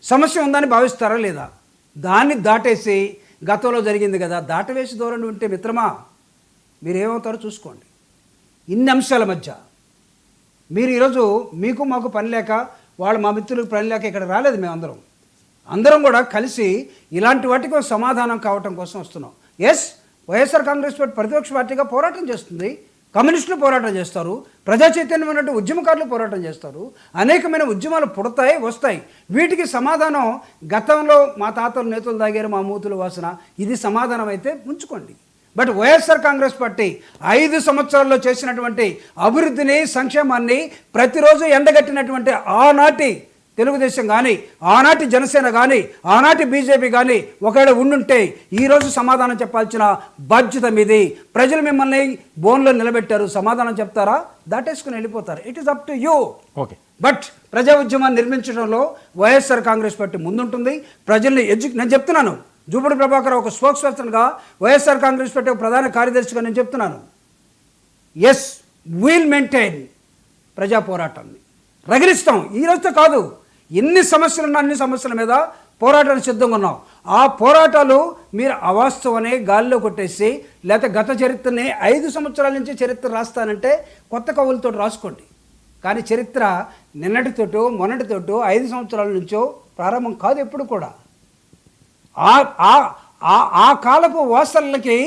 సమస్య ఉందని భావిస్తారా లేదా? దాన్ని దాటేసి గతంలో జరిగింది కదా దాటవేసి ధోరణి ఉంటే మిత్రమా మీరేమవుతారో చూసుకోండి. ఇన్ని అంశాల మధ్య మీరు ఈరోజు మీకు మాకు పని లేక వాళ్ళు మా మిత్రులకు పని లేక ఇక్కడ రాలేదు. మేము అందరం కూడా కలిసి ఇలాంటి వాటికి సమాధానం కావటం కోసం వస్తున్నాం. ఎస్, వైఎస్ఆర్ కాంగ్రెస్ పార్టీ ప్రతిపక్ష పార్టీగా పోరాటం చేస్తుంది. కమ్యూనిస్టులు పోరాటం చేస్తారు, ప్రజా చైతన్యమైనటువంటి ఉద్యమకారులు పోరాటం చేస్తారు, అనేకమైన ఉద్యమాలు పుడతాయి వస్తాయి. వీటికి సమాధానం గతంలో మా తాతలు నేతలు తాగారు మా మూతుల వాసన, ఇది సమాధానం అయితే ఉంచుకోండి. బట్ వైఎస్ఆర్ కాంగ్రెస్ పార్టీ 5 సంవత్సరాల్లో చేసినటువంటి అభివృద్ధిని సంక్షేమాన్ని ప్రతిరోజు ఎండగట్టినటువంటి ఆనాటి తెలుగుదేశం కానీ ఆనాటి జనసేన కానీ ఆనాటి బీజేపీ కానీ ఒకవేళ ఉండుంటే ఈరోజు సమాధానం చెప్పాల్సిన బాధ్యత మీది. ప్రజలు మిమ్మల్ని బోన్లో నిలబెట్టారు, సమాధానం చెప్తారా? దాటేసుకుని వెళ్ళిపోతారు. It is up to you. Okay. But ప్రజా ఉద్యమాన్ని నిర్మించడంలో వైఎస్ఆర్ కాంగ్రెస్ పార్టీ ముందుంటుంది. ప్రజల్ని నేను చెప్తున్నాను, జూపూడి ప్రభాకర్ ఒక స్పోక్స్ పర్సన్గా వైఎస్ఆర్ కాంగ్రెస్ పార్టీ ప్రధాన కార్యదర్శిగా నేను చెప్తున్నాను, ఎస్ వీల్ మెయింటైన్ ప్రజా పోరాటాన్ని రగిలిస్తాం. ఈ రోజుతో కాదు, ఎన్ని సమస్యలున్నా అన్ని సమస్యల మీద పోరాటానికి సిద్ధంగా ఉన్నాం. ఆ పోరాటాలు మీరు అవాస్తవనే గాలిలో కొట్టేసి లేకపోతే గత చరిత్రని 5 సంవత్సరాల నుంచి చరిత్ర రాస్తానంటే కొత్త కవులతో రాసుకోండి. కానీ చరిత్ర నిన్నటితోటో మొన్నటితోటో 5 సంవత్సరాల నుంచో ప్రారంభం కాదు ఎప్పుడు కూడా. ఆ కాలపు వాసనలకి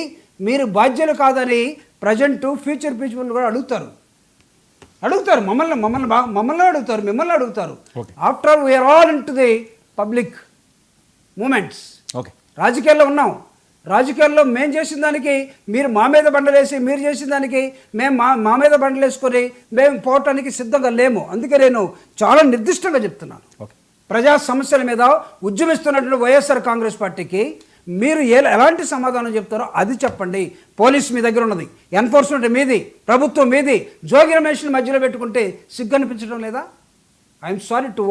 మీరు బాధ్యులు కాదని ప్రజెంట్ ఫ్యూచర్ పీపుల్ కూడా అడుగుతారు. మమ్మల్ని అడుగుతారు, మిమ్మల్ని అడుగుతారు. After all we're all in to the public moments. రాజకీయాల్లో ఉన్నాం. రాజకీయాల్లో మేము చేసిన దానికి మీరు మా మీద బండలేసి, మీరు చేసిన దానికి మేము మా మీద బండలేసుకొని మేము పోవటానికి సిద్ధంగా లేము. అందుకే నేను చాలా నిర్దిష్టంగా చెప్తున్నాను, ప్రజా సమస్యల మీద ఉద్యమిస్తున్నటువంటి వైఎస్ఆర్ కాంగ్రెస్ పార్టీకి మీరు ఎలాంటి సమాధానం చెప్తారో అది చెప్పండి. పోలీస్ మీ దగ్గర ఉన్నది, ఎన్ఫోర్స్మెంట్ మీది, ప్రభుత్వం మీది. జోగి రమేష్ని మధ్యలో పెట్టుకుంటే సిగ్గు అనిపించడం లేదా? I'm sorry to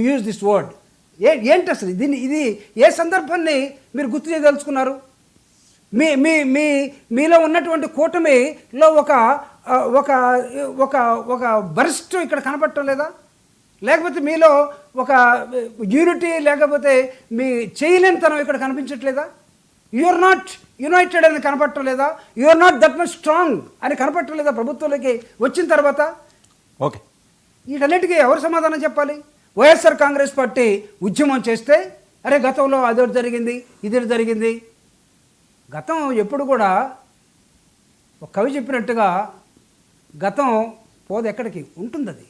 use this word. ఏంటి అసలు ఇది ఏ సందర్భాన్ని మీరు గుర్తు చేయదలుచుకున్నారు? మీలో ఉన్నటువంటి కూటమిలో ఒక బరిస్ట్ ఇక్కడ కనపడటం లేదా? లేకపోతే మీలో ఒక యూనిటీ లేకపోతే మీ చేయలేనితనం ఇక్కడ కనిపించట్లేదా? యూఆర్ నాట్ యునైటెడ్ అని కనపడటం లేదా? You're not that much strong అని కనపడటం లేదా ప్రభుత్వంలోకి వచ్చిన తర్వాత? ఓకే, వీటన్నిటికీ ఎవరు సమాధానం చెప్పాలి? వైఎస్ఆర్ కాంగ్రెస్ పార్టీ ఉద్యమం చేస్తే అరే గతంలో అదొకటి జరిగింది, ఇది జరిగింది. గతం ఎప్పుడు కూడా ఒక కవి చెప్పినట్టుగా గతం పోదు, ఎక్కడికి ఉంటుంది. అది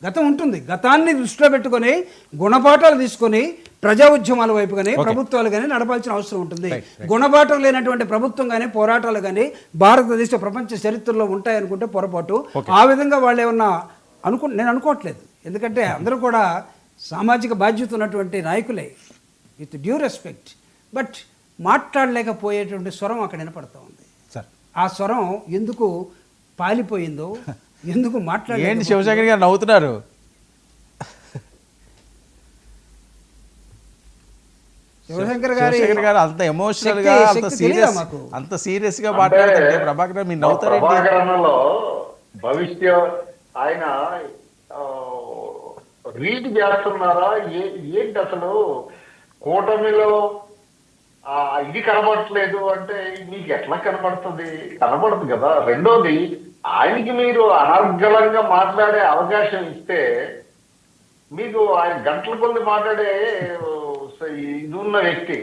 గతం ఉంటుంది. గతాన్ని దృష్టిలో పెట్టుకొని గుణపాఠాలు తీసుకొని ప్రజా ఉద్యమాల వైపు కానీ ప్రభుత్వాలు కానీ నడపాల్సిన అవసరం ఉంటుంది. గుణపాఠం లేనటువంటి ప్రభుత్వం కానీ పోరాటాలు కానీ భారతదేశ ప్రపంచ చరిత్రలో ఉంటాయనుకుంటే పొరపాటు. ఆ విధంగా వాళ్ళు ఏమన్నా నేను అనుకోవట్లేదు. ఎందుకంటే అందరూ కూడా సామాజిక బాధ్యత ఉన్నటువంటి నాయకులే, విత్ డ్యూ రెస్పెక్ట్. బట్ మాట్లాడలేకపోయేటువంటి స్వరం అక్కడ వినపడుతూ ఉంది. ఆ స్వరం ఎందుకు పాలిపోయిందో, ఎందుకు ఏంటి శివశంకర్ గారు నవ్వుతున్నారు? శివశంకర్ గారు అంత ఎమోషనల్ గా అంత సీరియస్ గా మాట్లాడుతుంటే ప్రభాకర్ మీరు నవ్వుతారు. భవిష్య ఆయన రీడ్ చేస్తున్నారా ఏంటి అసలు? కూటమిలో ఇది కనబడట్లేదు అంటే మీకు ఎట్లా కనబడుతుంది? కనబడదు కదా. రెండోది, ఆయనకి మీరు అనర్గళంగా మాట్లాడే అవకాశం ఇస్తే మీకు ఆయన గంటల కొద్ది మాట్లాడే ఇది ఉన్న వ్యక్తి.